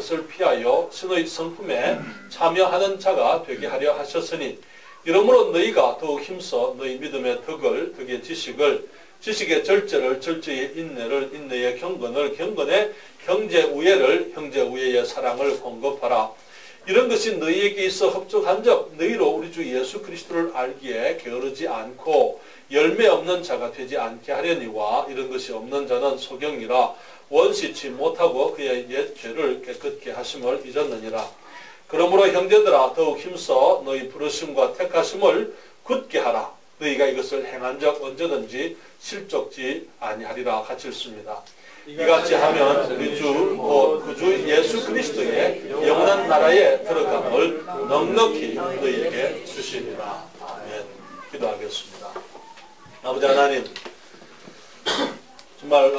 것을 피하여 신의 성품에 참여하는 자가 되게 하려 하셨으니 이러므로 너희가 더욱 힘써 너희 믿음의 덕의 지식을 지식의 절제를 절제의 인내를 인내의 경건을 경건의 형제 우애를 형제 우애의 사랑을 공급하라. 이런 것이 너희에게 있어 흡족한즉 너희로 우리 주 예수 그리스도를 알기에 게으르지 않고 열매 없는 자가 되지 않게 하려니와 이런 것이 없는 자는 소경이라 원시치 못하고 그의 옛 죄를 깨끗게 하심을 잊었느니라. 그러므로 형제들아 더욱 힘써 너희 부르심과 택하심을 굳게 하라. 너희가 이것을 행한 적 언제든지 실족지 아니하리라 같이 읽습니다. 이같이 하면 우리 주 곧 그 주 예수 그리스도의 영원한 나라에 들어감을 넉넉히 너희에게 주시리라. 아멘. 기도하겠습니다. 아버지 하나님, 정말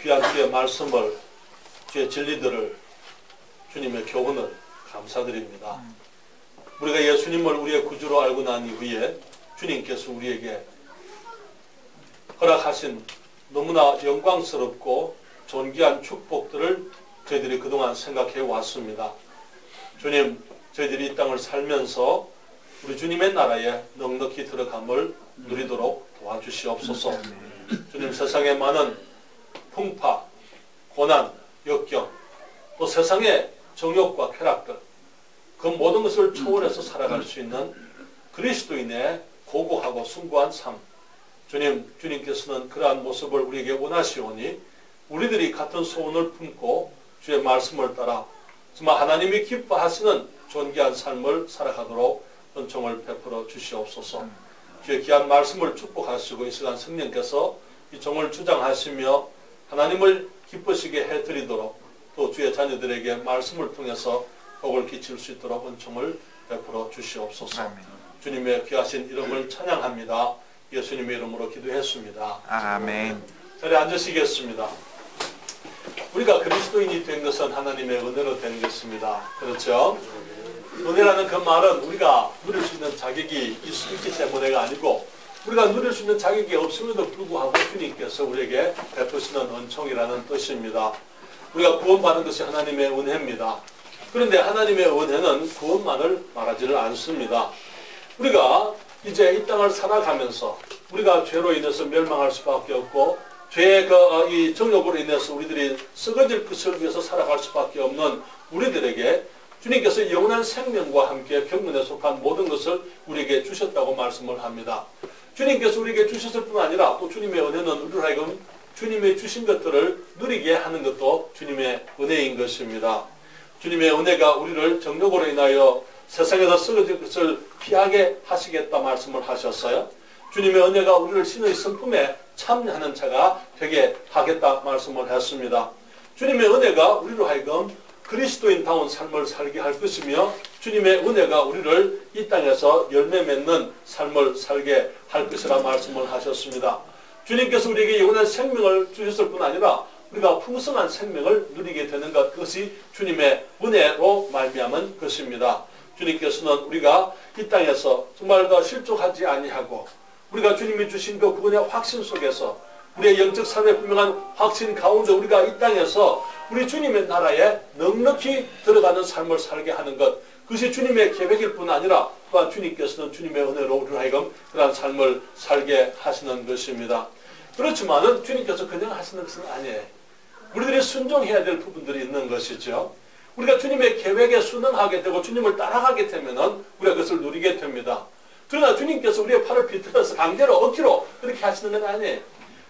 귀한 주의 말씀을, 주의 진리들을, 주님의 교훈을 감사드립니다. 우리가 예수님을 우리의 구주로 알고 난 이후에 주님께서 우리에게 허락하신 너무나 영광스럽고 존귀한 축복들을 저희들이 그동안 생각해 왔습니다. 주님, 저희들이 이 땅을 살면서 우리 주님의 나라에 넉넉히 들어감을 누리도록 도와주시옵소서. 주님, 세상에 많은 풍파, 고난, 역경, 또 세상의 정욕과 쾌락들, 그 모든 것을 초월해서 살아갈 수 있는 그리스도인의 고고하고 숭고한 삶, 주님께서는 그러한 모습을 우리에게 원하시오니 우리들이 같은 소원을 품고 주의 말씀을 따라 정말 하나님이 기뻐하시는 존귀한 삶을 살아가도록 은총을 베풀어 주시옵소서. 주의 귀한 말씀을 축복하시고 이 시간 성령께서 이 종을 주장하시며 하나님을 기쁘시게 해드리도록 또 주의 자녀들에게 말씀을 통해서 복을 끼칠 수 있도록 은총을 베풀어 주시옵소서. 아멘. 주님의 귀하신 이름을 찬양합니다. 예수님의 이름으로 기도했습니다. 아멘. 자리에 앉으시겠습니다. 우리가 그리스도인이 된 것은 하나님의 은혜로 된 것입니다. 그렇죠? 은혜라는 그 말은 우리가 누릴 수 있는 자격이 있기 때문에가 아니고 우리가 누릴 수 있는 자격이 없음에도 불구하고 주님께서 우리에게 베푸시는 은총이라는 뜻입니다. 우리가 구원받은 것이 하나님의 은혜입니다. 그런데 하나님의 은혜는 구원만을 말하지를 않습니다. 우리가 이제 이 땅을 살아가면서 우리가 죄로 인해서 멸망할 수밖에 없고 죄의 이 정욕으로 인해서 우리들이 썩어질 것을 위해서 살아갈 수밖에 없는 우리들에게 주님께서 영원한 생명과 함께 경건에 속한 모든 것을 우리에게 주셨다고 말씀을 합니다. 주님께서 우리에게 주셨을 뿐 아니라 또 주님의 은혜는 우리로 하여금 주님의 주신 것들을 누리게 하는 것도 주님의 은혜인 것입니다. 주님의 은혜가 우리를 정욕으로 인하여 세상에서 썩어질 것을 피하게 하시겠다 말씀을 하셨어요. 주님의 은혜가 우리를 신의 성품에 참여하는 자가 되게 하겠다 말씀을 했습니다. 주님의 은혜가 우리로 하여금 그리스도인다운 삶을 살게 할 것이며 주님의 은혜가 우리를 이 땅에서 열매 맺는 삶을 살게 할 것이라 말씀을 하셨습니다. 주님께서 우리에게 영원한 생명을 주셨을 뿐 아니라 우리가 풍성한 생명을 누리게 되는 것, 그것이 주님의 은혜로 말미암은 것입니다. 주님께서는 우리가 이 땅에서 정말 실족하지 아니하고 우리가 주님이 주신 그 구원의 확신 속에서 우리의 영적 삶의 분명한 확신 가운데 우리가 이 땅에서 우리 주님의 나라에 넉넉히 들어가는 삶을 살게 하는 것, 그것이 주님의 계획일 뿐 아니라 또한 주님께서는 주님의 은혜로 우리를 하여금 그러한 삶을 살게 하시는 것입니다. 그렇지만은 주님께서 그냥 하시는 것은 아니에요. 우리들이 순종해야 될 부분들이 있는 것이죠. 우리가 주님의 계획에 순응하게 되고 주님을 따라가게 되면은 우리가 그것을 누리게 됩니다. 그러나 주님께서 우리의 팔을 비틀어서 강제로 억지로 그렇게 하시는 건 아니에요.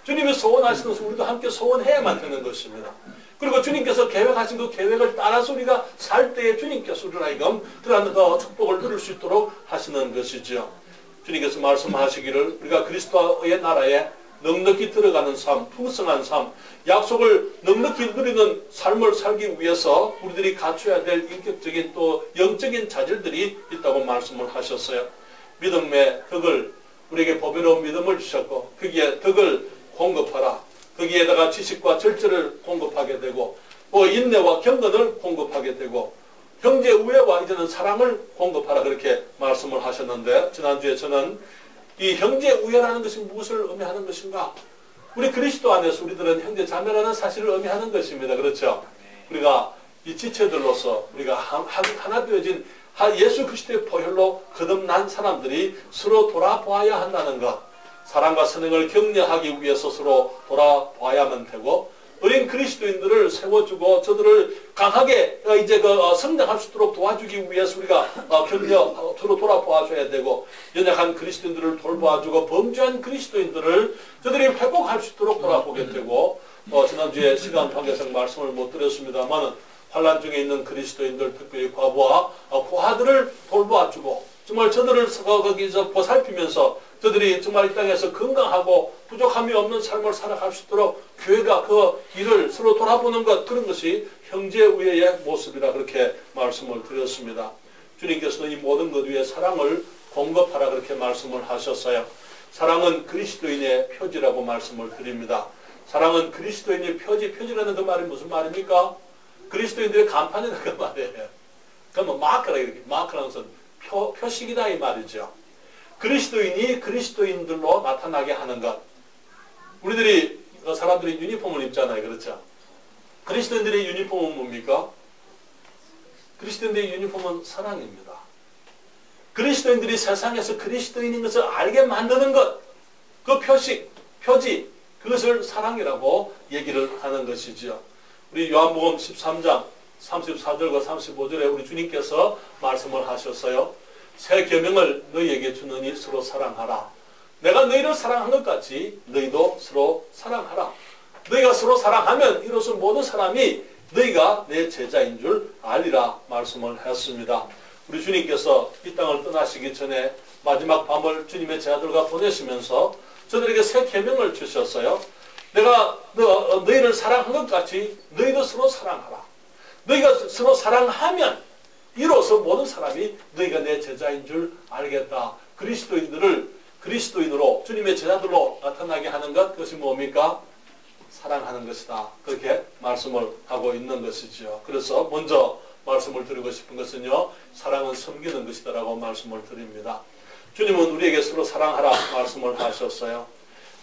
주님이 소원하시는 것을 우리도 함께 소원해야만 되는 것입니다. 그리고 주님께서 계획하신 그 계획을 따라서 우리가 살 때에 주님께서 우리를 하여금 그러한 축복을 누릴 수 있도록 하시는 것이죠. 주님께서 말씀하시기를 우리가 그리스도의 나라에 넉넉히 들어가는 삶, 풍성한 삶, 약속을 넉넉히 누리는 삶을 살기 위해서 우리들이 갖춰야 될 인격적인 또 영적인 자질들이 있다고 말씀을 하셨어요. 믿음의 덕을 우리에게 보배로운 믿음을 주셨고 거기에 덕을 공급하라. 거기에다가 지식과 절제를 공급하게 되고 또 인내와 경건을 공급하게 되고 형제 우애와 이제는 사랑을 공급하라 그렇게 말씀을 하셨는데 지난주에 저는 이 형제 우애라는 것이 무엇을 의미하는 것인가? 우리 그리스도 안에서 우리들은 형제 자매라는 사실을 의미하는 것입니다. 그렇죠? 우리가 이 지체들로서 우리가 하나 되어진 예수 그리스도의 보혈로 거듭난 사람들이 서로 돌아보아야 한다는 것, 사랑과 선행을 격려하기 위해서 서로 돌아봐야만 되고, 어린 그리스도인들을 세워주고 저들을 강하게 이제 성장할 수 있도록 도와주기 위해서 우리가 서로 돌아보아줘야 되고, 연약한 그리스도인들을 돌봐주고 범죄한 그리스도인들을 저들이 회복할 수 있도록 돌아보게 되고, 지난주에 시간 관계상 말씀을 못 드렸습니다만 환난 중에 있는 그리스도인들, 특별히 과부와 고아들을 돌봐주고 정말 저들을 거기서 보살피면서 저들이 정말 이 땅에서 건강하고 부족함이 없는 삶을 살아갈 수 있도록 교회가 그 일을 서로 돌아보는 것, 그런 것이 형제의의 모습이라 그렇게 말씀을 드렸습니다. 주님께서는 이 모든 것 위에 사랑을 공급하라 그렇게 말씀을 하셨어요. 사랑은 그리스도인의 표지라고 말씀을 드립니다. 사랑은 그리스도인의 표지라는 그 말이 무슨 말입니까? 그리스도인들의 간판이라는 그 말이에요. 그러면 마크라, 이렇게 마크라는 것은 표식이다 이 말이죠. 그리스도인이 그리스도인들로 나타나게 하는 것. 우리들이 사람들이 유니폼을 입잖아요, 그렇죠? 그리스도인들의 유니폼은 뭡니까? 그리스도인들의 유니폼은 사랑입니다. 그리스도인들이 세상에서 그리스도인인 것을 알게 만드는 것, 그 표식, 표지, 그것을 사랑이라고 얘기를 하는 것이지요. 우리 요한복음 13장 34절과 35절에 우리 주님께서 말씀을 하셨어요. 새 계명을 너희에게 주느니 서로 사랑하라. 내가 너희를 사랑한 것 같이 너희도 서로 사랑하라. 너희가 서로 사랑하면 이로써 모든 사람이 너희가 내 제자인 줄 알리라 말씀을 했습니다. 우리 주님께서 이 땅을 떠나시기 전에 마지막 밤을 주님의 제자들과 보내시면서 저들에게 새 계명을 주셨어요. 내가 너희를 사랑한 것 같이 너희도 서로 사랑하라. 너희가 서로 사랑하면 이로써 모든 사람이 너희가 내 제자인 줄 알겠다. 그리스도인들을 그리스도인으로 주님의 제자들로 나타나게 하는 것, 그것이 뭡니까? 사랑하는 것이다. 그렇게 말씀을 하고 있는 것이죠. 그래서 먼저 말씀을 드리고 싶은 것은요, 사랑은 섬기는 것이다라고 말씀을 드립니다. 주님은 우리에게 서로 사랑하라 말씀을 하셨어요.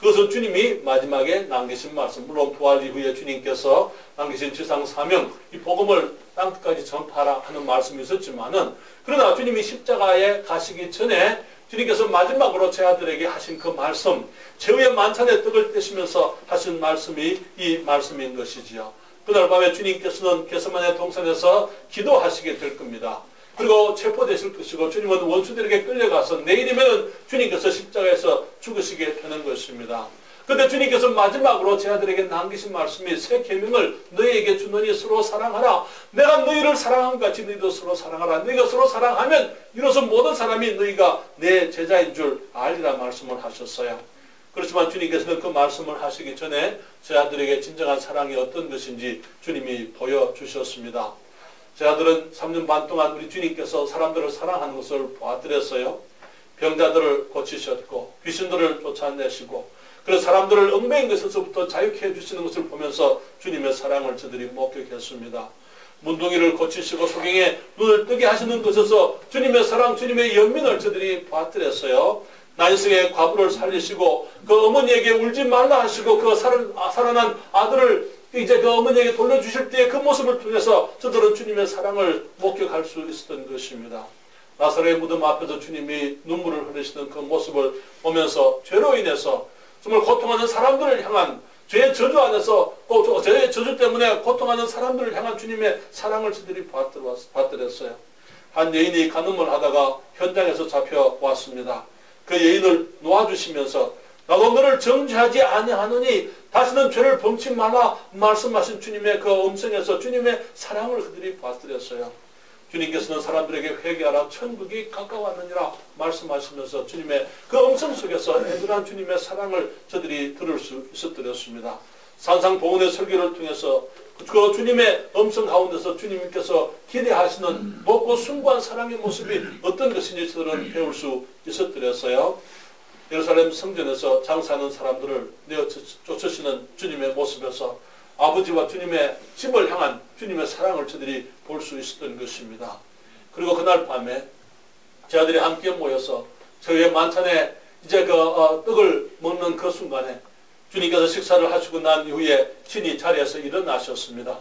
그것은 주님이 마지막에 남기신 말씀, 물론 부활 이후에 주님께서 남기신 지상 사명, 이 복음을 땅끝까지 전파하라 하는 말씀이 있었지만은, 그러나 주님이 십자가에 가시기 전에 주님께서 마지막으로 제자들에게 하신 그 말씀, 최후의 만찬의 떡을 떼시면서 하신 말씀이 이 말씀인 것이지요. 그날 밤에 주님께서는 겟세마네 동산에서 기도하시게 될 겁니다. 그리고 체포되실 것이고, 주님은 원수들에게 끌려가서 내일이면 주님께서 십자가에서 죽으시게 되는 것입니다. 그런데 주님께서 마지막으로 제자들에게 남기신 말씀이 새 계명을 너희에게 주노니 서로 사랑하라. 내가 너희를 사랑한 것 같이 너희도 서로 사랑하라. 너희가 서로 사랑하면 이로써 모든 사람이 너희가 내 제자인 줄 알리라 말씀을 하셨어요. 그렇지만 주님께서는 그 말씀을 하시기 전에 제자들에게 진정한 사랑이 어떤 것인지 주님이 보여주셨습니다. 제자들은 3년 반 동안 우리 주님께서 사람들을 사랑하는 것을 보아드렸어요. 병자들을 고치셨고 귀신들을 쫓아내시고, 그래서 사람들을 얽매인 것에서부터 자유케 해주시는 것을 보면서 주님의 사랑을 저들이 목격했습니다. 문둥이를 고치시고 소경에 눈을 뜨게 하시는 것에서 주님의 사랑, 주님의 연민을 저들이 보아드렸어요. 난생의 과부를 살리시고 그 어머니에게 울지 말라 하시고 그 살아난 아들을 이제 그 어머니에게 돌려주실 때의 그 모습을 통해서 저들은 주님의 사랑을 목격할 수 있었던 것입니다. 나사로의 무덤 앞에서 주님이 눈물을 흘리시는 그 모습을 보면서 죄로 인해서 정말 고통하는 사람들을 향한, 죄의 저주 안에서 또 죄의 저주 때문에 고통하는 사람들을 향한 주님의 사랑을 저들이 받들었어요. 한 여인이 간음을 하다가 현장에서 잡혀왔습니다. 그 여인을 놓아주시면서 나도 너를 정죄하지 아니하노니 다시는 죄를 범치 말라 말씀하신 주님의 그 음성에서 주님의 사랑을 그들이 받들었어요. 주님께서는 사람들에게 회개하라 천국이 가까웠느니라 말씀하시면서 주님의 그 음성 속에서 애절한 주님의 사랑을 저들이 들을 수 있었더랬습니다. 산상보훈의 설교를 통해서 그 주님의 음성 가운데서 주님께서 기대하시는 높고 숭고한 사랑의 모습이 어떤 것인지 저들은 배울 수 있었더랬어요. 예루살렘 성전에서 장사하는 사람들을 내어 쫓으시는 주님의 모습에서 아버지와 주님의 집을 향한 주님의 사랑을 저들이 볼 수 있었던 것입니다. 그리고 그날 밤에 제자들이 함께 모여서 저희의 만찬에 이제 떡을 먹는 그 순간에 주님께서 식사를 하시고 난 이후에 친히 자리에서 일어나셨습니다.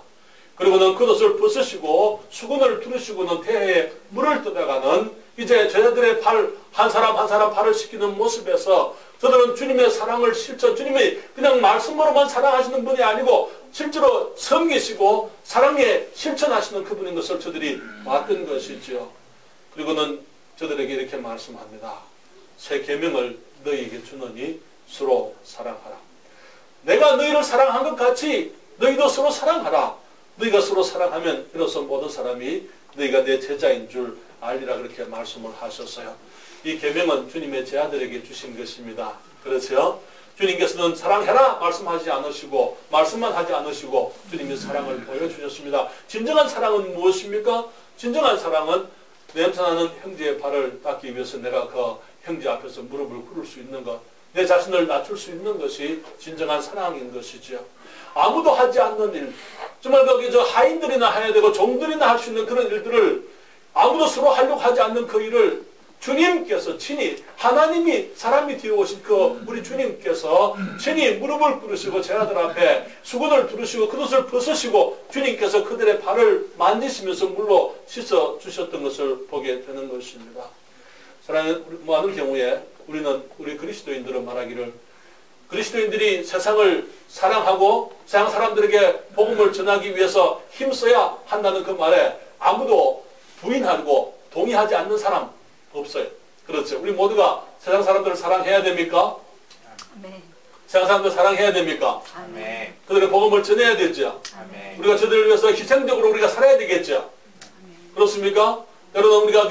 그리고는 겉옷을 벗으시고 수건을 두르시고는 태에 물을 떠다가는 이제 제자들의 한 사람 한 사람 발을 씻기는 모습에서 저들은 주님의 사랑을 주님이 그냥 말씀으로만 사랑하시는 분이 아니고 실제로 섬기시고 사랑에 실천하시는 그분인 것을 저들이 봤던 것이죠. 그리고는 저들에게 이렇게 말씀합니다. 새 계명을 너희에게 주노니 서로 사랑하라. 내가 너희를 사랑한 것 같이 너희도 서로 사랑하라. 너희가 서로 사랑하면 이로써 모든 사람이 너희가 내 제자인 줄 알리라 그렇게 말씀을 하셨어요. 이 계명은 주님의 제자들에게 주신 것입니다. 그렇죠? 주님께서는 사랑해라 말씀하지 않으시고 말씀만 하지 않으시고 주님의 사랑을 보여주셨습니다. 진정한 사랑은 무엇입니까? 진정한 사랑은 냄새나는 형제의 발을 닦기 위해서 내가 그 형제 앞에서 무릎을 꿇을 수 있는 것, 내 자신을 낮출 수 있는 것이 진정한 사랑인 것이죠. 아무도 하지 않는 일, 정말 거기 하인들이나 해야 되고 종들이나 할 수 있는 그런 일들을 아무도 서로 하려고 하지 않는 그 일을 주님께서 친히 하나님이 사람이 되어오신 그 우리 주님께서 친히 무릎을 꿇으시고 제자들 앞에 수건을 두르시고 겉옷을 벗으시고 주님께서 그들의 발을 만지시면서 물로 씻어 주셨던 것을 보게 되는 것입니다. 사랑하는 많은 경우에 우리 그리스도인들은 말하기를 그리스도인들이 세상을 사랑하고 세상 사람들에게 복음을 전하기 위해서 힘써야 한다는 그 말에 아무도 부인하고 동의하지 않는 사람 없어요. 그렇죠. 우리 모두가 세상 사람들을 사랑해야 됩니까? 네. 세상 사람들 사랑해야 됩니까? 네. 그들의 복음을 전해야 되죠. 네. 우리가 저들을 위해서 희생적으로 우리가 살아야 되겠죠. 그렇습니까? 여러분 우리가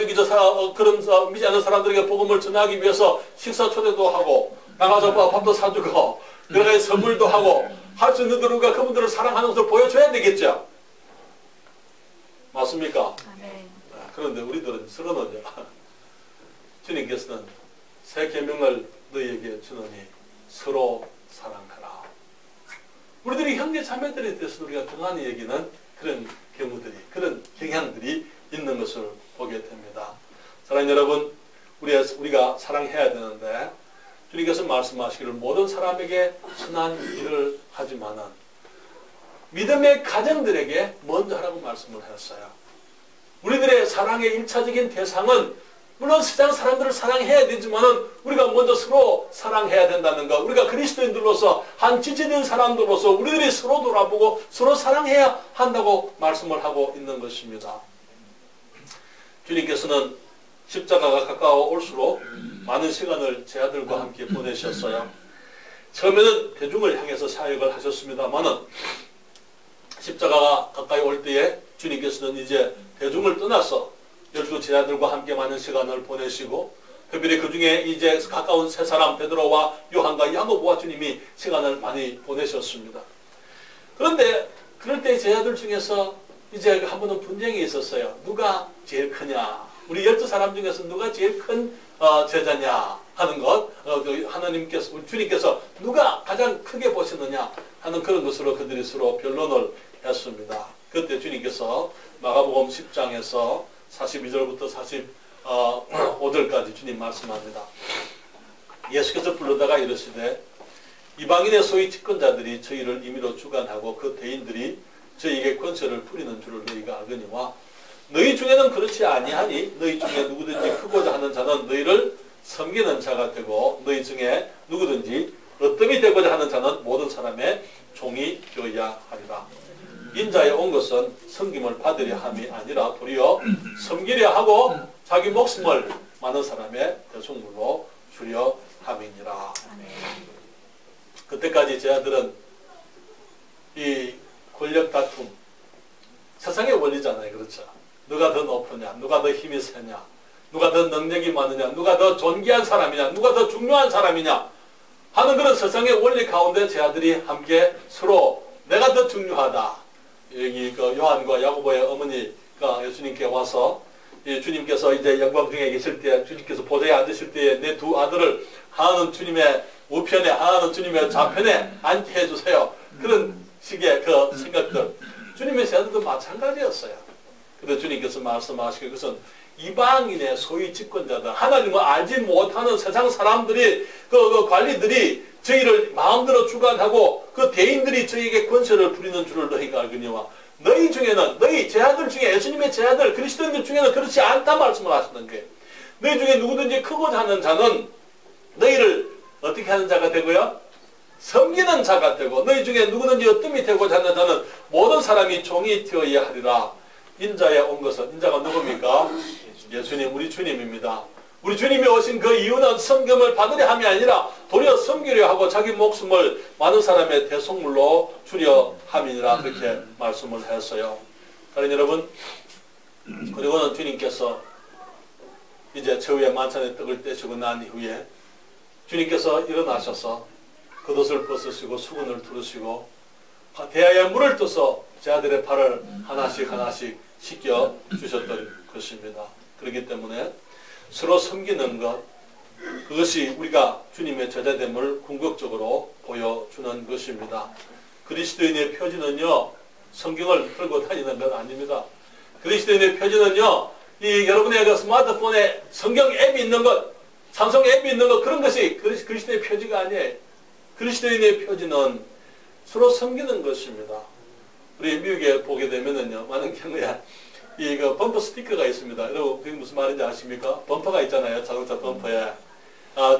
그런 믿지 않는 사람들에게 복음을 전하기 위해서 식사 초대도 하고 나가서 밥도 사주고 여러 가지 선물도 하고 할 수 있는 대로 우리가 그분들을 사랑하는 것을 보여줘야 되겠죠. 맞습니까? 네. 그런데 우리들은 서로는요. 주님께서는 새 계명을 너희에게 주노니 서로 사랑하라. 우리들이 형제 자매들에 대해서 우리가 등한히 여기는 그런 경우들이 그런 경향들이 있는 것을 보게 됩니다. 사랑하는 여러분, 우리가 사랑해야 되는데 주님께서 말씀하시기를 모든 사람에게 선한 일을 하지만은 믿음의 가정들에게 먼저 하라고 말씀을 했어요. 우리들의 사랑의 일차적인 대상은 물론 세상 사람들을 사랑해야 되지만은 우리가 먼저 서로 사랑해야 된다는 것. 우리가 그리스도인들로서 한 지체된 사람들로서 우리들이 서로 돌아보고 서로 사랑해야 한다고 말씀을 하고 있는 것입니다. 주님께서는 십자가가 가까워 올수록 많은 시간을 제 아들과 함께 보내셨어요. 처음에는 대중을 향해서 사역을 하셨습니다만은 십자가가 가까이 올 때에 주님께서는 이제 대중을 떠나서 12 제자들과 함께 많은 시간을 보내시고 특별히 그 중에 이제 가까운 세 사람 베드로와 요한과 야고보와 주님이 시간을 많이 보내셨습니다. 그런데 그럴 때 제자들 중에서 이제 한 번은 분쟁이 있었어요. 누가 제일 크냐? 우리 12사람 중에서 누가 제일 큰 제자냐 하는 것, 하나님께서, 우리 주님께서 누가 가장 크게 보시느냐 하는 그런 것으로 그들이 서로 변론을 했습니다. 그때 주님께서 마가복음 10장에서 42절부터 45절까지 주님 말씀합니다. 예수께서 불러다가 이르시되 이방인의 소위 집권자들이 저희를 임의로 주관하고 그 대인들이 저희에게 권세를 부리는 줄을 너희가 알거니와 너희 중에는 그렇지 아니하니 너희 중에 누구든지 크고자 하는 자는 너희를 섬기는 자가 되고 너희 중에 누구든지 어뜸이 되고자 하는 자는 모든 사람의 종이 되어야 하리라. 인자에 온 것은 섬김을 받으려 함이 아니라 도리어 섬기려 하고 자기 목숨을 많은 사람의 대속물로 주려 함이니라. 그때까지 제자들은 이 권력 다툼, 세상의 원리잖아요. 그렇죠? 누가 더 높으냐, 누가 더 힘이 세냐, 누가 더 능력이 많으냐, 누가 더 존귀한 사람이냐, 누가 더 중요한 사람이냐 하는 그런 세상의 원리 가운데 제자들이 함께 서로 내가 더 중요하다. 여기 그 요한과 야고보의 어머니가 예수님께 와서 주님께서 이제 영광 중에 계실 때 주님께서 보좌에 앉으실 때에 내 두 아들을 하나는 주님의 우편에 하나는 주님의 좌편에 앉게 해주세요. 그런 식의 그 생각들 주님의 제자들도 마찬가지였어요. 그런데 주님께서 말씀하시기 그것은 이방인의 소위 집권자들 하나님을 알지 못하는 세상 사람들이 그 관리들이 저희를 마음대로 주관하고 그 대인들이 저희에게 권세를 부리는 줄을 너희가 알거니와 너희 중에는, 너희 제자들 중에, 예수님의 제자들, 그리스도인들 중에는 그렇지 않다 말씀을 하시는 거예요. 너희 중에 누구든지 크고자 하는 자는 너희를 어떻게 하는 자가 되고요? 섬기는 자가 되고, 너희 중에 누구든지 어뜸이 되고자 하는 자는 모든 사람이 종이 되어야 하리라. 인자에 온 것은, 인자가 누굽니까? 예수님, 우리 주님입니다. 우리 주님이 오신 그 이유는 섬김을 받으려 함이 아니라 도리어 섬기려 하고 자기 목숨을 많은 사람의 대속물로 주려 함이니라. 그렇게 말씀을 했어요. 다른 여러분, 그리고는 주님께서 이제 최후의 만찬의 떡을 떼시고 난 이후에 주님께서 일어나셔서 겉옷을 벗으시고 수건을 두르시고 대야에 물을 떠서 제자들의 발을 하나씩 하나씩 씻겨 주셨던 것입니다. 그렇기 때문에 서로 섬기는 것, 그것이 우리가 주님의 제자됨을 궁극적으로 보여주는 것입니다. 그리스도인의 표지는요, 성경을 들고 다니는 건 아닙니다. 그리스도인의 표지는요, 여러분의 그 스마트폰에 성경 앱이 있는 것, 삼성 앱이 있는 것, 그런 것이 그리스도의 표지가 아니에요. 그리스도인의 표지는 서로 섬기는 것입니다. 우리 미국에 보게 되면은요, 많은 경우에 그 범퍼 스티커가 있습니다. 여러분, 그게 무슨 말인지 아십니까? 범퍼가 있잖아요. 자동차 범퍼에.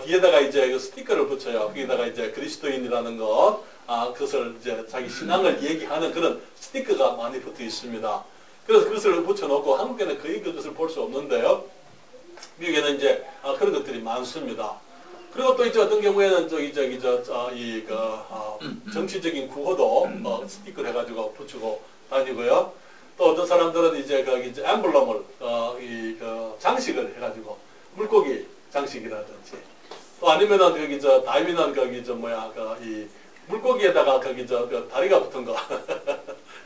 뒤에다가 이제 그 스티커를 붙여요. 거기다가 이제 그리스도인이라는 것, 그것을 이제 자기 신앙을 얘기하는 그런 스티커가 많이 붙어 있습니다. 그래서 그것을 붙여놓고 한국에는 거의 그것을 볼 수 없는데요. 미국에는 이제 그런 것들이 많습니다. 그리고 또 이제 어떤 경우에는 정치적인 구호도 스티커를 해가지고 붙이고 다니고요. 또 어떤 사람들은 이제 거기 이제 엠블럼을 장식을 해가지고 물고기 장식이라든지 또 아니면은 거기 다이미는 거기 이 물고기에다가 거기 다리가 붙은 거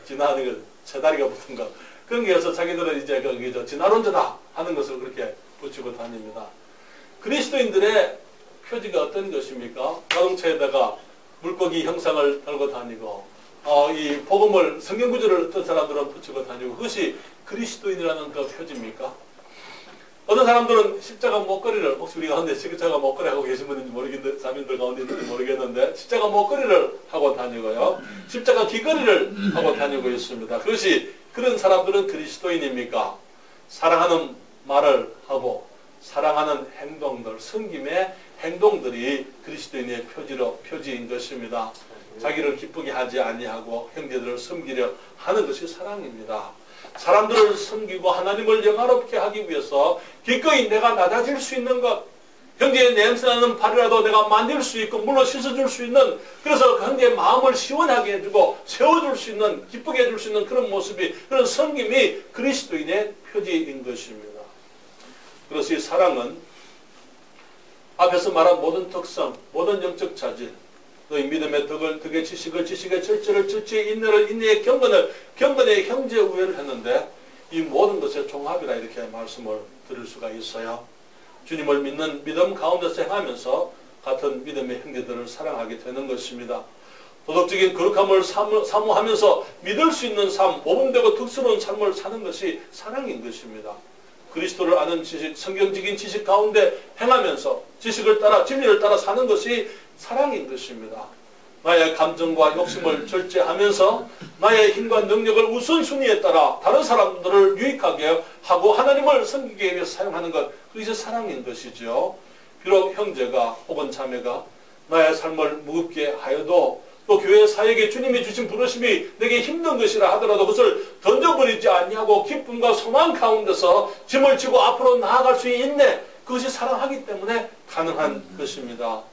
지나는 거 세 다리가 붙은 거 그런 게 해서 자기들은 이제 거기 진화론자다 하는 것을 그렇게 붙이고 다닙니다. 그리스도인들의 표지가 어떤 것입니까? 자동차에다가 물고기 형상을 달고 다니고 이 복음을 성경 구절을 어떤 사람들은 붙이고 다니고 그것이 그리스도인이라는 그 표지입니까? 어떤 사람들은 십자가 목걸이를 혹시 우리가 하는데 십자가 목걸이 하고 계신 분인지 모르겠는데 자민들 가운데 있는지 모르겠는데 십자가 목걸이를 하고 다니고요. 십자가 귀걸이를 하고 다니고 있습니다. 그것이 그런 사람들은 그리스도인입니까? 사랑하는 말을 하고 사랑하는 행동들, 섬김의 행동들이 그리스도인의 표지인 것입니다. 자기를 기쁘게 하지 아니하고 형제들을 섬기려 하는 것이 사랑입니다. 사람들을 섬기고 하나님을 영화롭게 하기 위해서 기꺼이 내가 낮아질 수 있는 것, 형제의 냄새나는 발이라도 내가 만질 수 있고 물로 씻어줄 수 있는, 그래서 그 형제의 마음을 시원하게 해주고 세워줄 수 있는, 기쁘게 해줄 수 있는 그런 모습이, 그런 섬김이 그리스도인의 표지인 것입니다. 그래서 이 사랑은 앞에서 말한 모든 특성, 모든 영적 자질, 너희 믿음의 덕의 지식의 절제를 절제의 인내를 인내의 경건의 형제 우애를 했는데 이 모든 것의 종합이라 이렇게 말씀을 드릴 수가 있어요. 주님을 믿는 믿음 가운데서 행하면서 같은 믿음의 형제들을 사랑하게 되는 것입니다. 도덕적인 거룩함을 사모하면서 믿을 수 있는 삶, 모범되고 특수로운 삶을 사는 것이 사랑인 것입니다. 그리스도를 아는 지식, 성경적인 지식 가운데 행하면서 지식을 따라 진리를 따라 사는 것이 사랑인 것입니다. 나의 감정과 욕심을 절제하면서 나의 힘과 능력을 우선순위에 따라 다른 사람들을 유익하게 하고 하나님을 섬기기 위해서 사용하는 것, 그것이 사랑인 것이죠. 비록 형제가 혹은 자매가 나의 삶을 무겁게 하여도 또 교회 사역에 주님이 주신 부르심이 내게 힘든 것이라 하더라도 그것을 던져버리지 아니하고 기쁨과 소망 가운데서 짐을 지고 앞으로 나아갈 수 있네, 그것이 사랑하기 때문에 가능한 것입니다.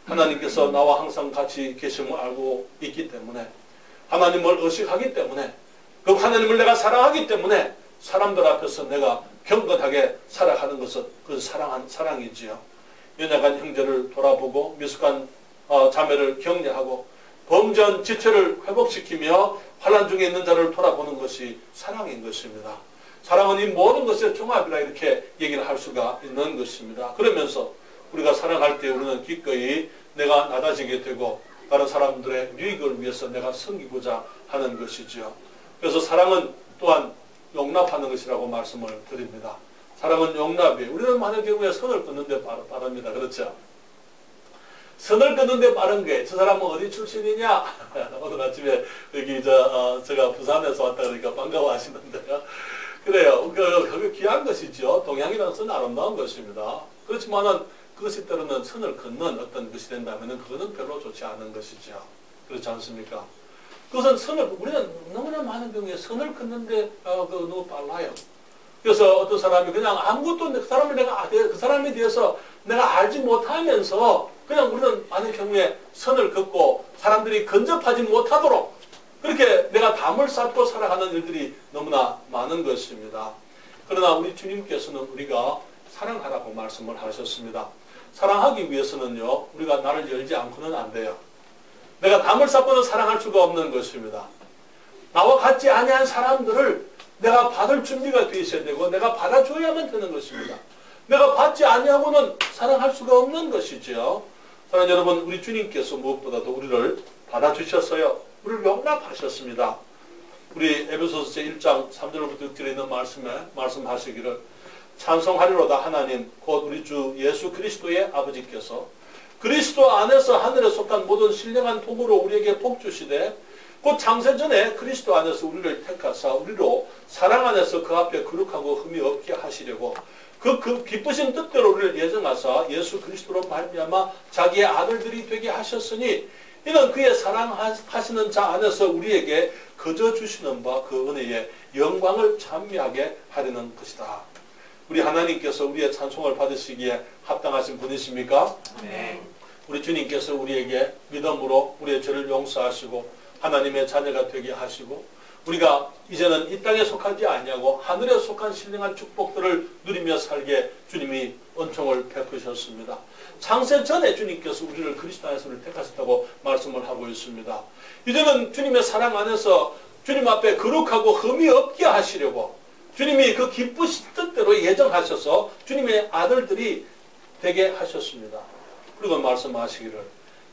하나님께서 나와 항상 같이 계심을 알고 있기 때문에, 하나님을 의식하기 때문에, 그 하나님을 내가 사랑하기 때문에 사람들 앞에서 내가 경건하게 살아가는 것은 그 사랑이지요. 연약한 형제를 돌아보고 미숙한 자매를 격려하고 범죄한 지체를 회복시키며 환난 중에 있는 자를 돌아보는 것이 사랑인 것입니다. 사랑은 이 모든 것의 종합이라 이렇게 얘기를 할 수가 있는 것입니다. 그러면서 우리가 사랑할 때 우리는 기꺼이 내가 낮아지게 되고 다른 사람들의 유익을 위해서 내가 섬기고자 하는 것이죠. 그래서 사랑은 또한 용납하는 것이라고 말씀을 드립니다. 사랑은 용납이에요. 우리는 많은 경우에 선을 끊는데 빠릅니다. 그렇죠? 선을 긋는데 빠른 게 저 사람은 어디 출신이냐? 오늘 아침에 여기 제가 부산에서 왔다 그러니까 반가워하시는데요. 그래요. 그게 귀한 것이죠. 동양이라는 선은 아름다운 것입니다. 그렇지만은 그것이 때로는 선을 긋는 어떤 것이 된다면은 그거는 별로 좋지 않은 것이죠. 그렇지 않습니까? 그것은 우리는 너무나 많은 경우에 선을 긋는데 너무 빨라요. 그래서 어떤 사람이 그냥 아무것도 그 사람에 대해서 내가 알지 못하면서 그냥 우리는 많은 경우에 선을 긋고 사람들이 근접하지 못하도록 그렇게 내가 담을 쌓고 살아가는 일들이 너무나 많은 것입니다. 그러나 우리 주님께서는 우리가 사랑하라고 말씀을 하셨습니다. 사랑하기 위해서는요, 우리가 나를 열지 않고는 안 돼요. 내가 담을 쌓고는 사랑할 수가 없는 것입니다. 나와 같지 아니한 사람들을 내가 받을 준비가 되어 있어야 되고 내가 받아줘야만 되는 것입니다. 내가 받지 아니하고는 사랑할 수가 없는 것이죠. 사랑하는 여러분, 우리 주님께서 무엇보다도 우리를 받아주셨어요. 우리를 용납하셨습니다. 우리 에베소서 제1장 3절부터 6절에 있는 말씀에 말씀하시기를 찬송하리로다 하나님 곧 우리 주 예수 그리스도의 아버지께서 그리스도 안에서 하늘에 속한 모든 신령한 복으로 우리에게 복 주시되 곧 창세전에 그리스도 안에서 우리를 택하사 우리로 사랑 안에서 그 앞에 거룩하고 흠이 없게 하시려고 그 기쁘신 뜻대로 우리를 예정하사 예수 그리스도로 말미암아 자기의 아들들이 되게 하셨으니 이는 그의 사랑하시는 자 안에서 우리에게 거저 주시는 바 그 은혜의 영광을 찬미하게 하려는 것이다. 우리 하나님께서 우리의 찬송을 받으시기에 합당하신 분이십니까? 네. 우리 주님께서 우리에게 믿음으로 우리의 죄를 용서하시고 하나님의 자녀가 되게 하시고 우리가 이제는 이 땅에 속하지 아니하고 하늘에 속한 신령한 축복들을 누리며 살게 주님이 은총을 베푸셨습니다. 창세 전에 주님께서 우리를 그리스도 안에서 우리를 택하셨다고 말씀을 하고 있습니다. 이제는 주님의 사랑 안에서 주님 앞에 거룩하고 흠이 없게 하시려고 주님이 그 기쁘신 뜻대로 예정하셔서 주님의 아들들이 되게 하셨습니다. 그리고 말씀하시기를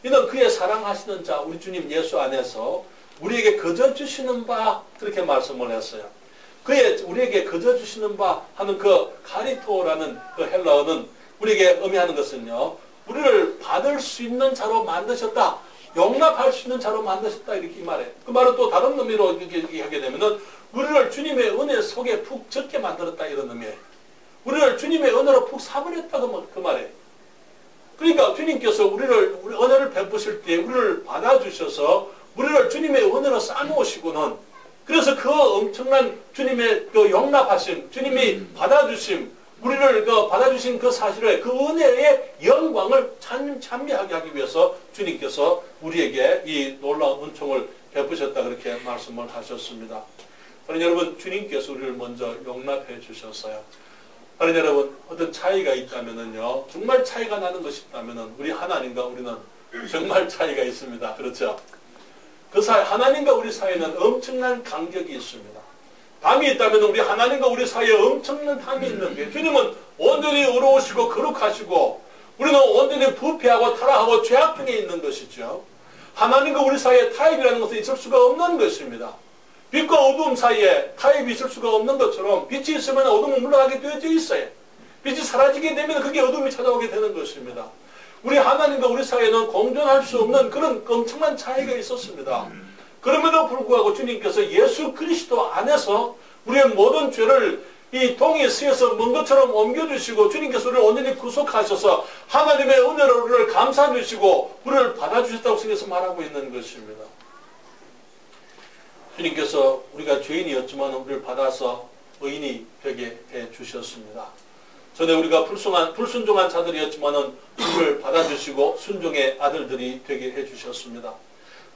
이는 그의 사랑하시는 자 우리 주님 예수 안에서 우리에게 거저 주시는 바 그렇게 말씀을 했어요. 우리에게 거저 주시는 바 하는 그 카리토라는 그 헬라어는 우리에게 의미하는 것은요. 우리를 받을 수 있는 자로 만드셨다. 용납할 수 있는 자로 만드셨다. 이렇게 말해요. 그 말은 또 다른 의미로 얘기하게 되면은 우리를 주님의 은혜 속에 푹 젖게 만들었다. 이런 의미예요. 우리를 주님의 은혜로 푹 사버렸다. 그 말이에요. 그러니까 주님께서 우리 은혜를 베푸실 때 우리를 받아주셔서 우리를 주님의 은혜로 쌓아놓으시고는 그래서 그 엄청난 주님의 그 용납하심, 주님이 받아주심, 우리를 받아주신 그 사실에 그 은혜의 영광을 찬미하게 하기 위해서 주님께서 우리에게 이 놀라운 은총을 베푸셨다 그렇게 말씀을 하셨습니다. 그러니 여러분 주님께서 우리를 먼저 용납해 주셨어요. 그러니 여러분 어떤 차이가 있다면은요 정말 차이가 나는 것이 있다면은 우리 하나님과 우리는 정말 차이가 있습니다. 그렇죠? 그 사이 하나님과 우리 사이에는 엄청난 간격이 있습니다. 담이 있다면 우리 하나님과 우리 사이에 엄청난 담이 있는 게 주님은 온전히 의로우시고 거룩하시고 우리는 온전히 부패하고 타락하고 죄악 중에 있는 것이죠. 하나님과 우리 사이에 타협이라는 것은 있을 수가 없는 것입니다. 빛과 어두움 사이에 타협이 있을 수가 없는 것처럼 빛이 있으면 어둠은 물러가게 되어져 있어요. 빛이 사라지게 되면 그게 어둠이 찾아오게 되는 것입니다. 우리 하나님과 우리 사이에는 공존할 수 없는 그런 엄청난 차이가 있었습니다. 그럼에도 불구하고 주님께서 예수 그리스도 안에서 우리의 모든 죄를 이 동이 쓰여서 먼 것처럼 옮겨주시고 주님께서 우리를 온전히 구속하셔서 하나님의 은혜로 우리를 감싸주시고 우리를 받아주셨다고 성경에서 말하고 있는 것입니다. 주님께서 우리가 죄인이었지만 우리를 받아서 의인이 되게 해주셨습니다. 전에 우리가 불순종한 자들이었지만 우리를 받아주시고 순종의 아들들이 되게 해주셨습니다.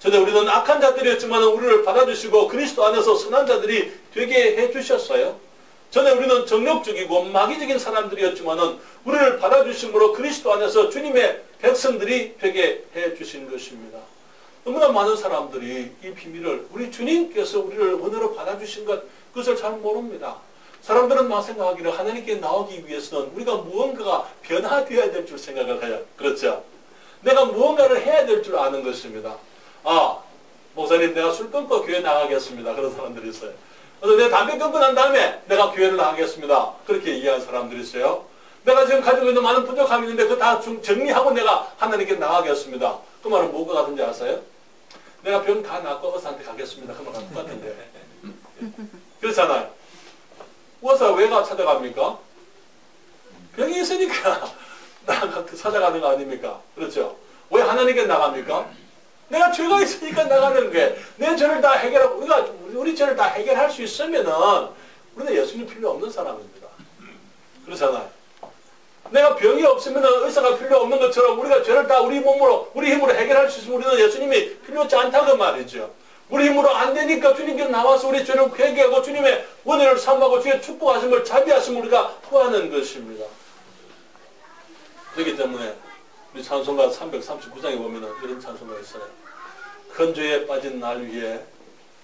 전에 우리는 악한 자들이었지만 우리를 받아주시고 그리스도 안에서 선한 자들이 되게 해주셨어요. 전에 우리는 정욕적이고 마귀적인 사람들이었지만 우리를 받아주심으로 그리스도 안에서 주님의 백성들이 되게 해주신 것입니다. 너무나 많은 사람들이 이 비밀을 우리 주님께서 우리를 은혜로 받아주신 것 그것을 잘 모릅니다. 사람들은 막 생각하기를 하나님께 나오기 위해서는 우리가 무언가가 변화되어야 될 줄 생각을 해요. 그렇죠? 내가 무언가를 해야 될 줄 아는 것입니다. 아, 목사님 내가 술 끊고 교회 나가겠습니다. 그런 사람들이 있어요. 그래서 내가 담배 끊고 난 다음에 내가 교회를 나가겠습니다. 그렇게 얘기하는 사람들이 있어요. 내가 지금 가지고 있는 많은 부족함이 있는데 그거 다 정리하고 내가 하나님께 나가겠습니다. 그 말은 뭐가 같은지 아세요? 내가 병 다 낫고 의사한테 가겠습니다. 그 말과 똑같은데. 그렇잖아요. 의사 왜 찾아갑니까? 병이 있으니까 찾아가는 거 아닙니까? 그렇죠? 왜 하나님께 나갑니까? 내가 죄가 있으니까 나가는 게 내 죄를 다 해결하고 우리 죄를 다 해결할 수 있으면은 우리는 예수님 필요 없는 사람입니다. 그렇잖아요. 내가 병이 없으면 의사가 필요 없는 것처럼 우리가 죄를 다 우리 몸으로 우리 힘으로 해결할 수 있으면 우리는 예수님이 필요하지 않다고 말이죠. 우리 힘으로 안 되니까 주님께 나와서 우리 죄를 회개하고 주님의 은혜를 삼하고 주의 축복하심을 자비하심을 우리가 구하는 것입니다. 그렇기 때문에 우리 찬송가 339장에 보면 이런 찬송가 있어요. 큰 죄에 빠진 날 위에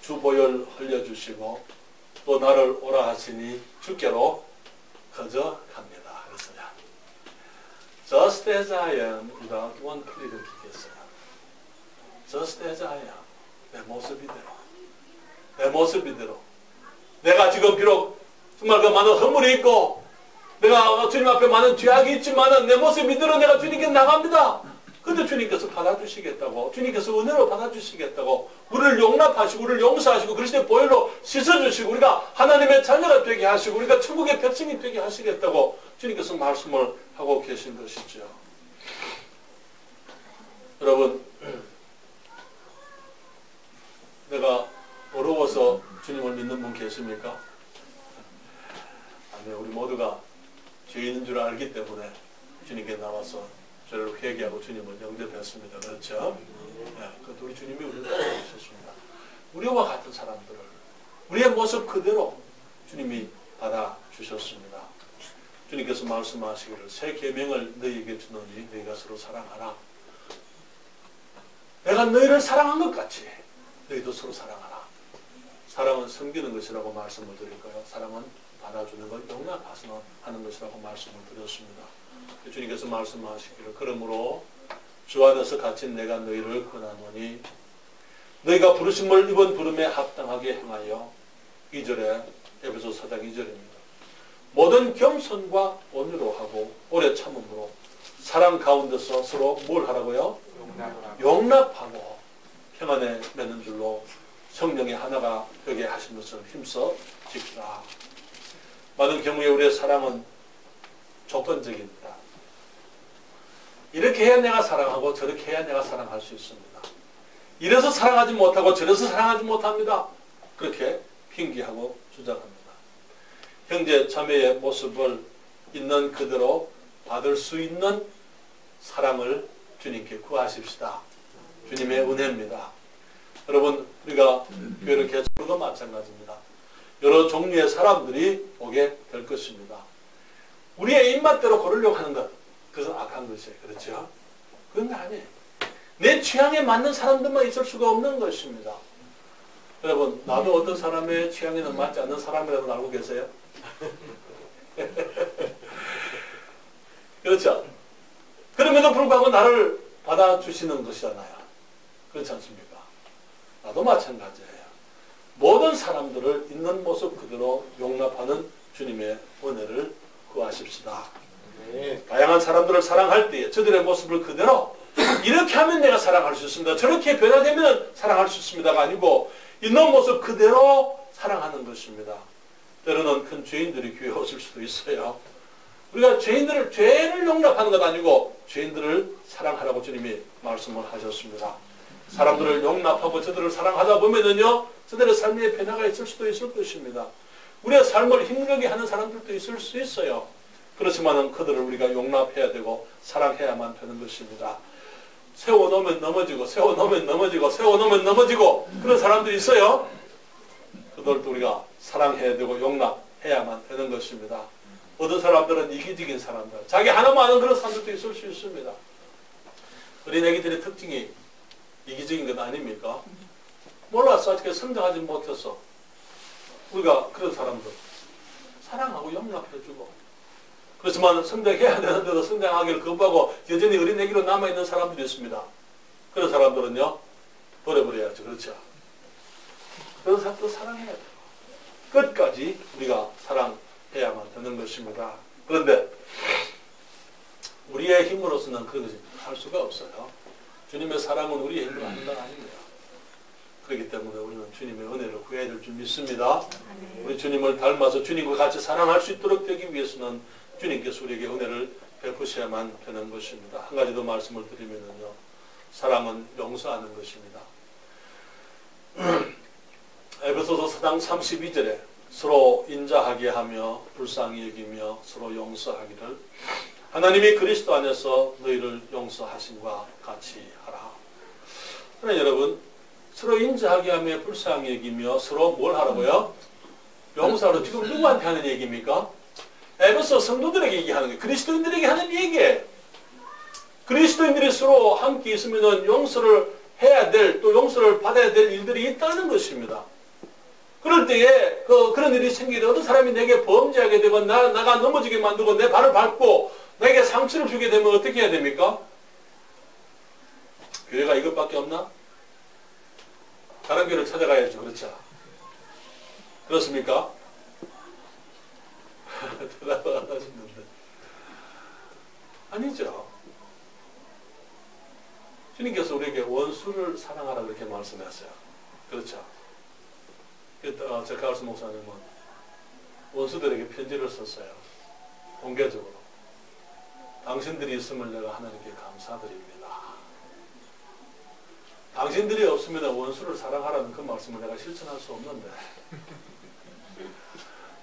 주 보혈 흘려주시고 또 나를 오라 하시니 주께로 거저 갑니다. 그랬어요. Just as I am without one ple를 기겠어요. Just as I am. 내 모습이대로. 내 모습이대로. 내가 지금 비록 정말 그 많은 허물이 있고 내가 주님 앞에 많은 죄악이 있지만은 내 모습 이대로 내가 주님께 나갑니다. 근데 주님께서 받아주시겠다고, 주님께서 은혜로 받아주시겠다고, 우리를 용납하시고, 우리를 용서하시고, 그리스도의 보혈로 씻어주시고, 우리가 하나님의 자녀가 되게 하시고, 우리가 천국의 백성이 되게 하시겠다고 주님께서 말씀을 하고 계신 것이죠. 여러분, 내가 어려워서 주님을 믿는 분 계십니까? 아니요, 우리 모두가 죄인인 줄 알기 때문에 주님께 나와서 저를 회개하고 주님을 영접했습니다. 그렇죠? 네, 그것도 우리 주님이 우리를 도와주셨습니다. 우리와 같은 사람들을 우리의 모습 그대로 주님이 받아주셨습니다. 주님께서 말씀하시기를 새 계명을 너희에게 주노니 너희가 서로 사랑하라. 내가 너희를 사랑한 것 같이 너희도 서로 사랑하라. 사랑은 섬기는 것이라고 말씀을 드릴까요? 사랑은 받아주는 것, 용납하는 것이라고 말씀을 드렸습니다. 주님께서 말씀하시기를 그러므로 주 안에서 갇힌 내가 너희를 권하노니 너희가 부르심을 이번 부름에 합당하게 행하여 2절에 에베소 4장 2절입니다. 모든 겸손과 온유로 하고 오래 참음으로 사랑 가운데서 서로 뭘 하라고요? 용납하고 평안에 맺는 줄로 성령의 하나가 되게 하신 것을 힘써 지키라. 많은 경우에 우리의 사랑은 조건적입니다. 이렇게 해야 내가 사랑하고 저렇게 해야 내가 사랑할 수 있습니다. 이래서 사랑하지 못하고 저래서 사랑하지 못합니다. 그렇게 핑계하고 주장합니다. 형제 자매의 모습을 있는 그대로 받을 수 있는 사랑을 주님께 구하십시다. 주님의 은혜입니다. 여러분, 우리가 교회를 개척도 마찬가지입니다. 여러 종류의 사람들이 오게 될 것입니다. 우리의 입맛대로 고르려고 하는 것, 그것은 악한 것이에요. 그렇죠? 그건 아니에요. 내 취향에 맞는 사람들만 있을 수가 없는 것입니다. 여러분, 나도 어떤 사람의 취향에는 맞지 않는 사람이라고 알고 계세요? 그렇죠? 그럼에도 불구하고 나를 받아주시는 것이잖아요. 그렇지 않습니까? 나도 마찬가지예요. 모든 사람들을 있는 모습 그대로 용납하는 주님의 은혜를 구하십시다. 다양한 사람들을 사랑할 때에 저들의 모습을 그대로 이렇게 하면 내가 사랑할 수 있습니다. 저렇게 변화되면 사랑할 수 있습니다가 아니고 있는 모습 그대로 사랑하는 것입니다. 때로는 큰 죄인들이 교회에 오실 수도 있어요. 우리가 죄를 용납하는 것 아니고 죄인들을 사랑하라고 주님이 말씀을 하셨습니다. 사람들을 용납하고 저들을 사랑하다 보면은요, 저들의 삶의 변화가 있을 수도 있을 것입니다. 우리의 삶을 힘들게 하는 사람들도 있을 수 있어요. 그렇지만은 그들을 우리가 용납해야 되고 사랑해야만 되는 것입니다. 세워놓으면 넘어지고 세워놓으면 넘어지고 세워놓으면 넘어지고 그런 사람들이 있어요. 그들도 우리가 사랑해야 되고 용납해야만 되는 것입니다. 어떤 사람들은 이기적인 사람들, 자기 하나만 아는 그런 사람들도 있을 수 있습니다. 어린애기들의 특징이 이기적인 것 아닙니까? 몰라서 아직 성장하지 못해서 우리가 그런 사람들 사랑하고 용납해주고, 그렇지만 성장해야 되는데도 성장하기를 거부하고 여전히 어린애기로 남아있는 사람들이 있습니다. 그런 사람들은요, 버려버려야죠. 그렇죠? 그런 사람도 사랑해야 돼요. 끝까지 우리가 사랑해야만 되는 것입니다. 그런데 우리의 힘으로서는 그런 것을 할 수가 없어요. 주님의 사랑은 우리의 힘으로 하는 건 아닙니다. 그렇기 때문에 우리는 주님의 은혜를 구해야 될 줄 믿습니다. 우리 주님을 닮아서 주님과 같이 사랑할 수 있도록 되기 위해서는 주님께서 우리에게 은혜를 베푸셔야만 되는 것입니다. 한 가지 더 말씀을 드리면요, 사랑은 용서하는 것입니다. 에베소서 4장 32절에 서로 인자하게 하며 불쌍히 여기며 서로 용서하기를 하나님이 그리스도 안에서 너희를 용서하심과 같이 하라. 그러나 여러분, 서로 인자하게 하며 불쌍히 여기며 서로 뭘 하라고요? 용서하라. 지금 누구한테 하는 얘기입니까? 에베소 성도들에게 얘기하는 거예요. 그리스도인들에게 하는 얘기예요. 그리스도인들이 서로 함께 있으면 용서를 해야 될, 또 용서를 받아야 될 일들이 있다는 것입니다. 그럴 때에 그런 일이 생기되 어떤 사람이 내게 범죄하게 되고 나가 넘어지게 만들고 내 발을 밟고 내게 상처를 주게 되면 어떻게 해야 됩니까? 교회가 이것밖에 없나? 다른 교회를 찾아가야죠. 그렇죠? 그렇습니까? 대답을 안 하시는데. 아니죠. 주님께서 우리에게 원수를 사랑하라 그렇게 말씀하셨어요. 그렇죠? 제카울스 목사님은 원수들에게 편지를 썼어요. 공개적으로. 당신들이 있음을 내가 하나님께 감사드립니다. 당신들이 없으면 원수를 사랑하라는 그 말씀을 내가 실천할 수 없는데,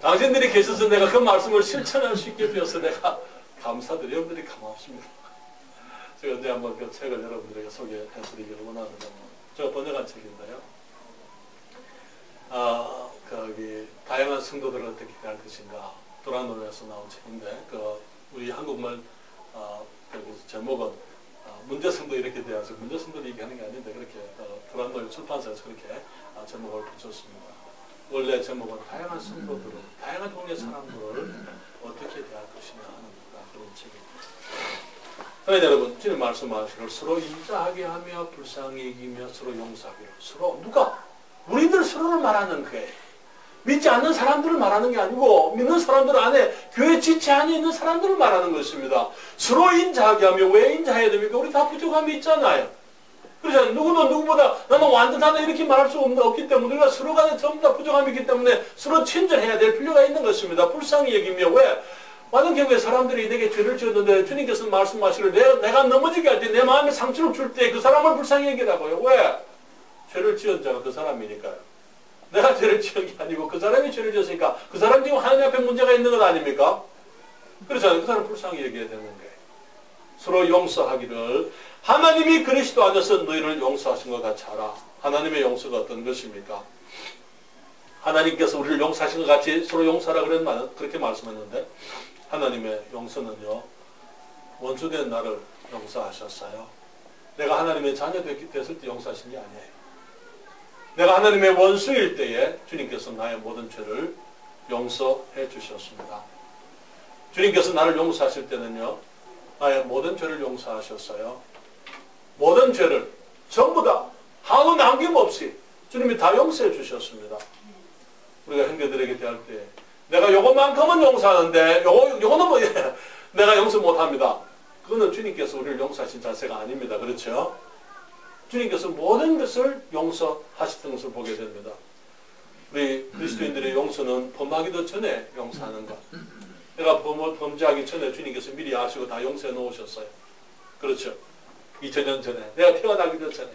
당신들이 계셔서 내가 그 말씀을 실천할 수 있게 되어서 내가 감사드려요. 여러분들이 고맙습니다. 제가 언제 한번 그 책을 여러분들에게 소개해드리기를 원하는데, 제가 번역한 책인데요. 다양한 성도들을 어떻게 대할 것인가, 도라노에서 나온 책인데, 우리 한국말 제목은 문제성도 이렇게 돼야지, 문제성도 얘기하는 게 아닌데, 그렇게 도라노 출판사에서 그렇게 제목을 붙였습니다. 원래 제목은 다양한 성도들을, 다양한 종류의 사람들을 어떻게 대할 것이냐 하는 그런 책입니다. 그러나 여러분, 주님 말씀하시기를 서로 인자하게 하며 불쌍히 여기며 서로 용서하기를. 서로 누가? 우리들 서로를 말하는 거예요. 믿지 않는 사람들을 말하는 게 아니고 믿는 사람들 안에 교회 지체 안에 있는 사람들을 말하는 것입니다. 서로 인자하게 하며, 왜 인자해야 됩니까? 우리 다 부족함이 있잖아요. 그래서 누구도 누구보다 나는 완전하다 이렇게 말할 수 없기 때문에 우리가 서로 간에 전부 다 부족함이 있기 때문에 서로 친절해야 될 필요가 있는 것입니다. 불쌍히 여기며. 왜? 많은 경우에 사람들이 내게 죄를 지었는데 주님께서 말씀하시기를 내가 넘어지게 할 때, 내 마음에 상처를 줄 때 그 사람을 불쌍히 여기라고요. 왜? 죄를 지은 자가 그 사람이니까요. 내가 죄를 지은 게 아니고 그 사람이 죄를 지었으니까 그 사람 지금 하나님 앞에 문제가 있는 것 아닙니까? 그래서 그 사람을 불쌍히 여겨야 되는 거예요. 서로 용서하기를 하나님이 그리스도 안에서 너희를 용서하신 것 같이 하라. 하나님의 용서가 어떤 것입니까? 하나님께서 우리를 용서하신 것 같이 서로 용서하라 그렇게 말씀했는데, 하나님의 용서는요, 원수된 나를 용서하셨어요. 내가 하나님의 자녀 됐을 때 용서하신 게 아니에요. 내가 하나님의 원수일 때에 주님께서 나의 모든 죄를 용서해 주셨습니다. 주님께서 나를 용서하실 때는요, 나의 모든 죄를 용서하셨어요. 모든 죄를 전부 다 하루 남김없이 주님이 다 용서해 주셨습니다. 우리가 형제들에게 대할 때 내가 요것만큼은 용서하는데 요거는 뭐 내가 용서 못합니다. 그거는 주님께서 우리를 용서하신 자세가 아닙니다. 그렇죠? 주님께서 모든 것을 용서하셨던 것을 보게 됩니다. 우리 그리스도인들의 용서는 범하기도 전에 용서하는 것. 내가 범죄하기 전에 주님께서 미리 아시고 다 용서해 놓으셨어요. 그렇죠? 2000년 전에, 내가 태어나기도 전에,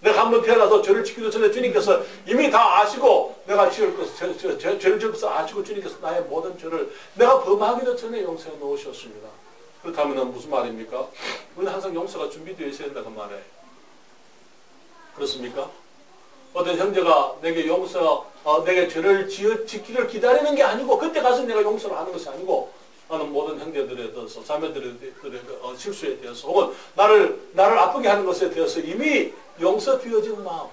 내가 한번 태어나서 죄를 짓기도 전에 주님께서 이미 다 아시고, 내가 지을 것을, 죄를 지을 것을 아시고 주님께서 나의 모든 죄를 내가 범하기도 전에 용서해 놓으셨습니다. 그렇다면 무슨 말입니까? 우리는 항상 용서가 준비되어 있어야 된다 그 말이에요. 그렇습니까? 어떤 형제가 내게 내게 죄를 짓기를 기다리는 게 아니고, 그때 가서 내가 용서를 하는 것이 아니고, 나는 모든 형제들에 대해서, 자매들의 실수에 대해서, 혹은 나를 아프게 하는 것에 대해서 이미 용서되어진 마음.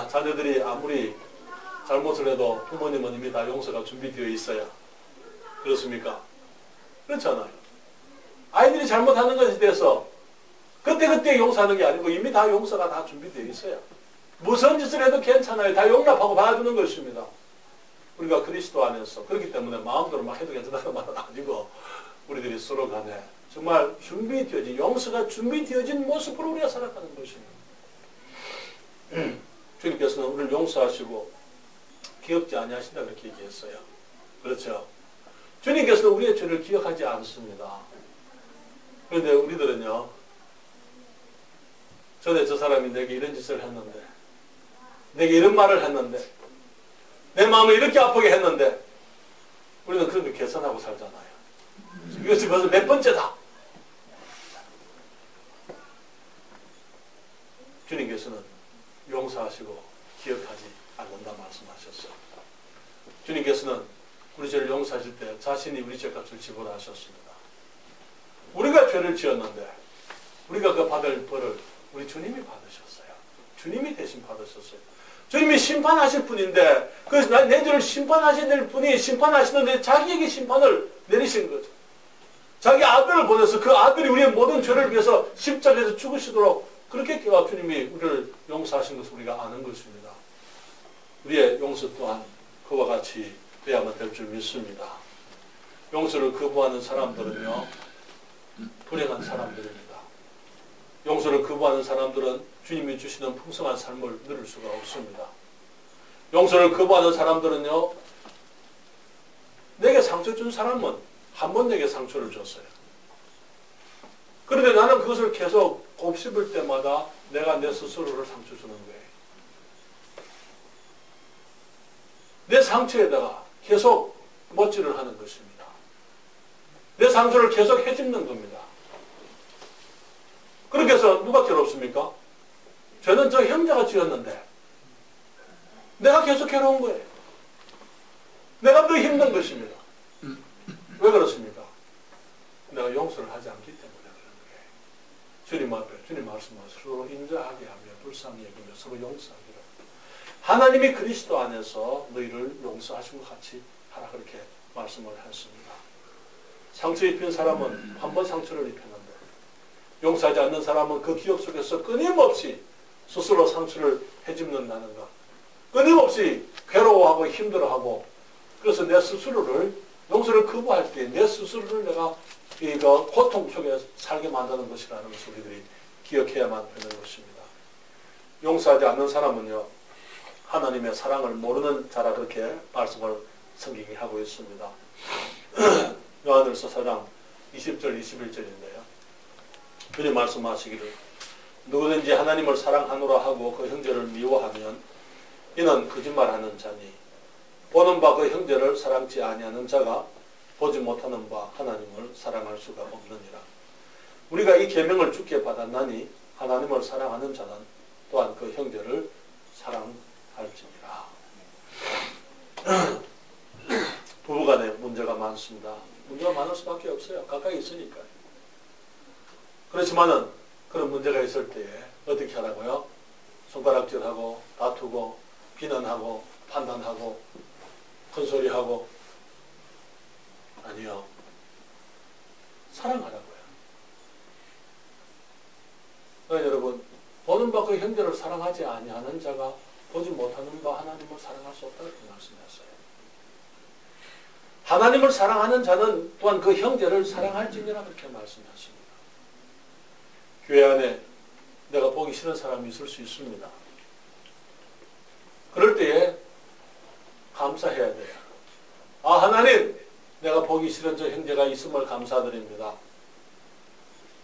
자녀들이 아무리 잘못을 해도 부모님은 이미 다 용서가 준비되어 있어요. 그렇습니까? 그렇잖아요. 아이들이 잘못하는 것에 대해서 그때 용서하는 게 아니고 이미 다 용서가 다 준비되어 있어요. 무슨 짓을 해도 괜찮아요. 다 용납하고 받아주는 것입니다. 우리가 그리스도 안에서, 그렇기 때문에 마음대로 막 해도 괜찮다는 말은 아니고, 우리들이 서로 간에 정말 용서가 준비되어진 모습으로 우리가 살아가는 것입니다. 주님께서는 우리를 용서하시고 기억지 아니하신다 그렇게 얘기했어요. 그렇죠? 주님께서는 우리의 죄를 기억하지 않습니다. 그런데 우리들은요, 전에 저 사람이 내게 이런 짓을 했는데, 내게 이런 말을 했는데, 내 마음을 이렇게 아프게 했는데, 우리는 그런 거 계산하고 살잖아요. 이것이 벌써 몇 번째다. 주님께서는 용서하시고 기억하지 않는다 말씀하셨어요. 주님께서는 우리 죄를 용서하실 때 자신이 우리 죄값을 지불 하셨습니다. 우리가 죄를 지었는데 우리가 그 받을 벌을 우리 주님이 받으셨어요. 주님이 대신 받으셨어요. 주님이 심판하실 분인데 내 죄를 심판하실 분이 심판하시는데 자기에게 심판을 내리신 거죠. 자기 아들을 보내서 그 아들이 우리의 모든 죄를 위해서 십자가에서 죽으시도록 그렇게 주님이 우리를 용서하신 것을 우리가 아는 것입니다. 우리의 용서 또한 그와 같이 돼야만 될 줄 믿습니다. 용서를 거부하는 사람들은요, 불행한 사람들입니다. 용서를 거부하는 사람들은 주님이 주시는 풍성한 삶을 누릴 수가 없습니다. 용서를 거부하는 사람들은요, 내게 상처 준 사람은 한 번 내게 상처를 줬어요. 그런데 나는 그것을 계속 곱씹을 때마다 내가 내 스스로를 상처 주는 거예요. 내 상처에다가 계속 못질을 하는 것입니다. 내 상처를 계속 헤집는 겁니다. 그렇게 해서 누가 괴롭습니까? 죄는 저 형제가 지었는데 내가 계속 괴로운 거예요. 내가 더 힘든 것입니다. 왜 그렇습니까? 내가 용서를 하지 않기 때문에 그런 거예요. 주님 앞에 주님 말씀하시고 서로 인자하게 하며 불쌍히 여기며 서로 용서하기를. 하나님이 그리스도 안에서 너희를 용서하신 것 같이 하라 그렇게 말씀을 했습니다. 상처 입힌 사람은 한 번 상처를 입혔는데 용서하지 않는 사람은 그 기억 속에서 끊임없이 스스로 상처를 헤집는다는 것, 끊임없이 괴로워하고 힘들어하고, 그래서 내 스스로를 용서를 거부할 때 내 스스로를 내가 이거 고통 속에 살게 만드는 것이라는 것을 우리들이 기억해야만 되는 것입니다. 용서하지 않는 사람은요, 하나님의 사랑을 모르는 자라 그렇게 말씀을 성경이 하고 있습니다. 요한일서 4장 20절 21절인데요. 주님 말씀하시기를 누구든지 하나님을 사랑하노라 하고 그 형제를 미워하면 이는 거짓말하는 자니 보는 바 그 형제를 사랑치 아니하는 자가 보지 못하는 바 하나님을 사랑할 수가 없느니라. 우리가 이 계명을 주께 받았나니 하나님을 사랑하는 자는 또한 그 형제를 사랑할지니라. 부부간에 문제가 많습니다. 문제가 많을 수밖에 없어요. 가까이 있으니까요. 그렇지만은 그런 문제가 있을 때에 어떻게 하라고요? 손가락질하고 다투고 비난하고 판단하고 큰소리하고, 아니요. 사랑하라고요. 그러니까 여러분, 보는 바 그 형제를 사랑하지 아니하는 자가 보지 못하는 바 하나님을 사랑할 수 없다고 말씀했어요. 하나님을 사랑하는 자는 또한 그 형제를 사랑할지니라 그렇게 말씀하십니다. 교회 안에 내가 보기 싫은 사람이 있을 수 있습니다. 그럴 때에 감사해야 돼요. 아, 하나님, 내가 보기 싫은 저 형제가 있음을 감사드립니다.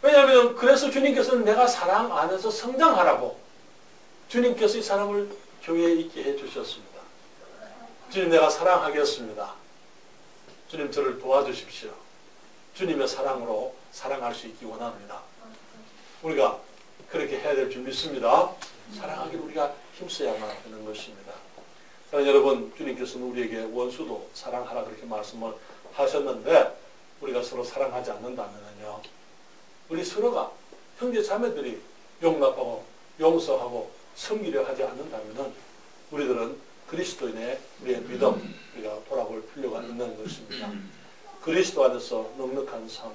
왜냐하면 그래서 주님께서는 내가 사랑 안에서 성장하라고 주님께서 이 사람을 교회에 있게 해주셨습니다. 주님, 내가 사랑하겠습니다. 주님, 저를 도와주십시오. 주님의 사랑으로 사랑할 수 있기 원합니다. 우리가 그렇게 해야 될 줄 믿습니다. 사랑하기를 우리가 힘써야만 하는 것입니다. 여러분, 주님께서는 우리에게 원수도 사랑하라 그렇게 말씀을 하셨는데 우리가 서로 사랑하지 않는다면요, 우리 서로가 형제 자매들이 용납하고 용서하고 섬기려 하지 않는다면 우리들은 그리스도인의 우리의 믿음 우리가 돌아볼 필요가 있는 것입니다. 그리스도 안에서 넉넉한 삶,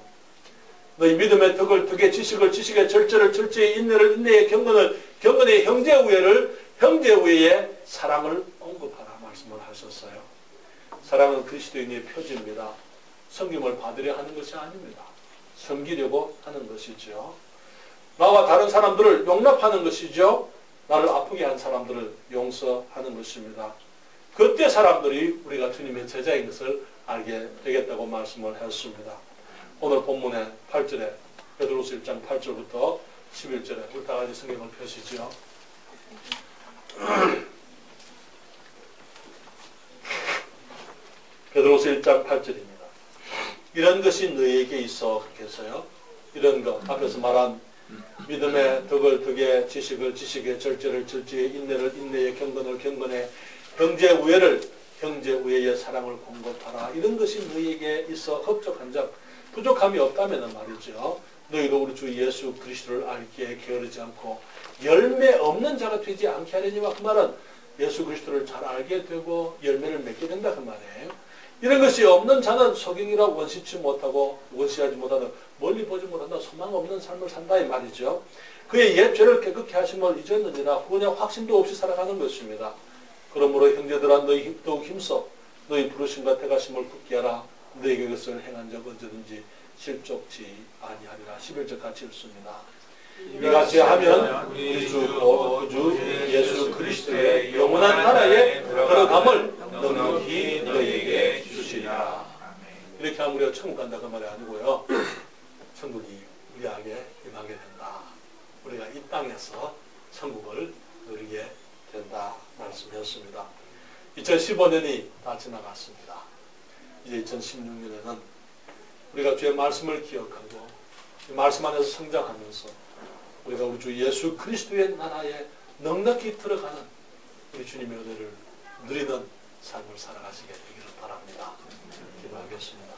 너희 믿음의 덕을 덕에, 지식을 지식에, 절제를 절제에, 인내를 인내에, 경건에 형제 우애를 형제 우애에, 사랑을 언급하라 말씀을 하셨어요. 사랑은 그리스도인의 표지입니다. 섬김을 받으려 하는 것이 아닙니다. 섬기려고 하는 것이죠. 나와 다른 사람들을 용납하는 것이죠. 나를 아프게 한 사람들을 용서하는 것입니다. 그때 사람들이 우리가 주님의 제자인 것을 알게 되겠다고 말씀을 했습니다. 오늘 본문의 8절에 베드로서 1장 8절부터 11절에 우리 다 같이 성경을 펴시죠. 베드로서 1장 8절입니다. 이런 것이 너희에게 있어 그렇겠어요. 이런 것 앞에서 말한 믿음의 덕을 덕에 지식을 지식에 절제를 절제에 인내를 인내에 경건을 경건에 형제 우애를 형제 우애의 사랑을 공급하라. 이런 것이 너희에게 있어 흡족한 점 부족함이 없다면 말이죠. 너희도 우리 주 예수 그리스도를 알기에 게으르지 않고 열매 없는 자가 되지 않게 하려니와 그 말은 예수 그리스도를 잘 알게 되고 열매를 맺게 된다 그 말이에요. 이런 것이 없는 자는 소경이라 원시치 못하고 원시하지 못하는 멀리 보지 못한다 소망 없는 삶을 산다 이 말이죠. 그의 옛 죄를 깨끗게 하심을 잊었느니라 후냐 확신도 없이 살아가는 것입니다. 그러므로 형제들아 너희 더욱 힘써 너희 부르심과 택하심을 굳게 하라. 너희에게 그것을 행한 적 언제든지 실족치 아니하리라. 11절 같이 읽습니다. 이같이 하면 우리 주 예수 그리스도의 영원한 나라에 들어감을 넉넉히 너희에게 주시리라. 이렇게 하면 우리가 천국 간다 그 말이 아니고요. 천국이 우리에게 임하게 된다. 우리가 이 땅에서 천국을 누리게 된다 말씀했습니다. 2015년이 다 지나갔습니다. 이제 2016년에는 우리가 주의 말씀을 기억하고 이 말씀 안에서 성장하면서 우리가 우리 주 예수 그리스도의 나라에 넉넉히 들어가는 우리 주님의 은혜를 누리는 삶을 살아가시게 되기를 바랍니다. 기도하겠습니다.